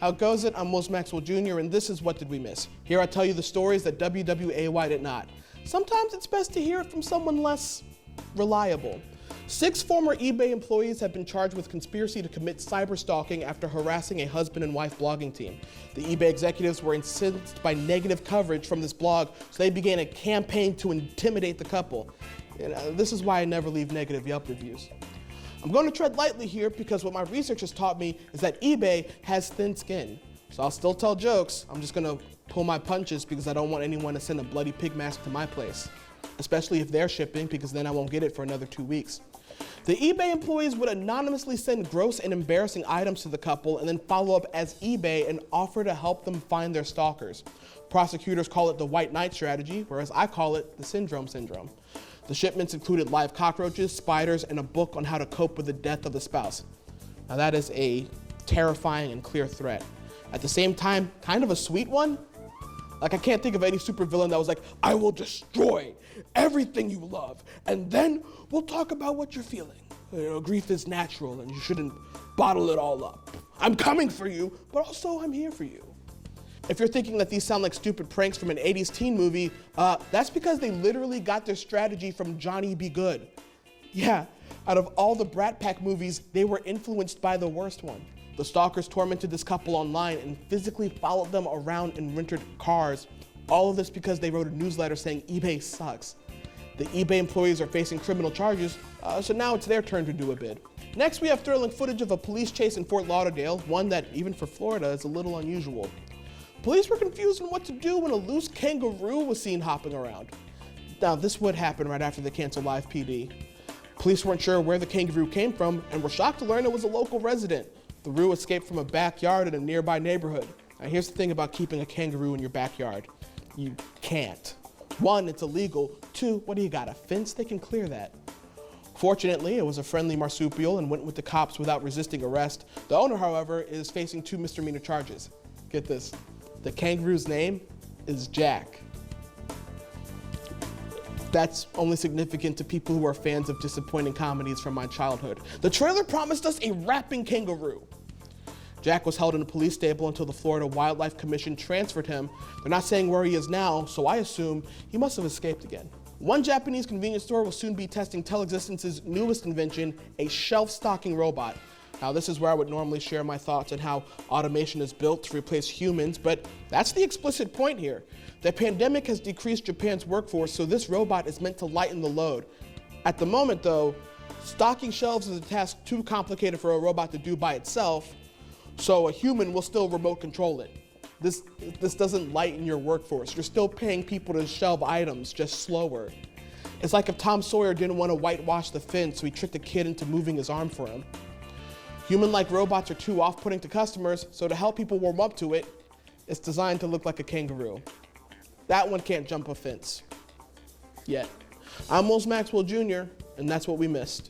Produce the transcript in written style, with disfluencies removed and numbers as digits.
How goes it? I'm Most Maxwell Jr. and this is What Did We Miss? Here I tell you the stories that WWAY did not. Sometimes it's best to hear it from someone less reliable. 6 former eBay employees have been charged with conspiracy to commit cyberstalking after harassing a husband and wife blogging team. The eBay executives were incensed by negative coverage from this blog, so they began a campaign to intimidate the couple. And this is why I never leave negative Yelp reviews. I'm going to tread lightly here because what my research has taught me is that eBay has thin skin. So I'll still tell jokes, I'm just going to pull my punches because I don't want anyone to send a bloody pig mask to my place. Especially if they're shipping, because then I won't get it for another 2 weeks. The eBay employees would anonymously send gross and embarrassing items to the couple and then follow up as eBay and offer to help them find their stalkers. Prosecutors call it the white knight strategy, whereas I call it the syndrome. The shipments included live cockroaches, spiders, and a book on how to cope with the death of the spouse. Now that is a terrifying and clear threat. At the same time, kind of a sweet one. Like, I can't think of any supervillain that was like, I will destroy everything you love, and then we'll talk about what you're feeling. You know, grief is natural, and you shouldn't bottle it all up. I'm coming for you, but also I'm here for you. If you're thinking that these sound like stupid pranks from an 80s teen movie, that's because they literally got their strategy from Johnny Be Good. Yeah, out of all the Brat Pack movies, they were influenced by the worst one. The stalkers tormented this couple online and physically followed them around in rented cars. All of this because they wrote a newsletter saying eBay sucks. The eBay employees are facing criminal charges, so now it's their turn to do a bid. Next, we have thrilling footage of a police chase in Fort Lauderdale, one that, even for Florida, is a little unusual. Police were confused on what to do when a loose kangaroo was seen hopping around. Now, this would happen right after they canceled Live PD. Police weren't sure where the kangaroo came from and were shocked to learn it was a local resident. The kangaroo escaped from a backyard in a nearby neighborhood. Now, here's the thing about keeping a kangaroo in your backyard. You can't. 1, it's illegal. 2, what do you got, a fence? They can clear that. Fortunately, it was a friendly marsupial and went with the cops without resisting arrest. The owner, however, is facing 2 misdemeanor charges. Get this, the kangaroo's name is Jack. That's only significant to people who are fans of disappointing comedies from my childhood. The trailer promised us a rapping kangaroo. Jack was held in a police stable until the Florida Wildlife Commission transferred him. They're not saying where he is now, so I assume he must have escaped again. One Japanese convenience store will soon be testing Telexistence's newest invention, a shelf-stocking robot. Now, this is where I would normally share my thoughts on how automation is built to replace humans, but that's the explicit point here. The pandemic has decreased Japan's workforce, so this robot is meant to lighten the load. At the moment, though, stocking shelves is a task too complicated for a robot to do by itself, so a human will still remote control it. This doesn't lighten your workforce. You're still paying people to shelve items, just slower. It's like if Tom Sawyer didn't want to whitewash the fence, so he tricked a kid into moving his arm for him. Human-like robots are too off-putting to customers, so to help people warm up to it, it's designed to look like a kangaroo. That one can't jump a fence. Yet. I'm Most Maxwell Jr., and that's what we missed.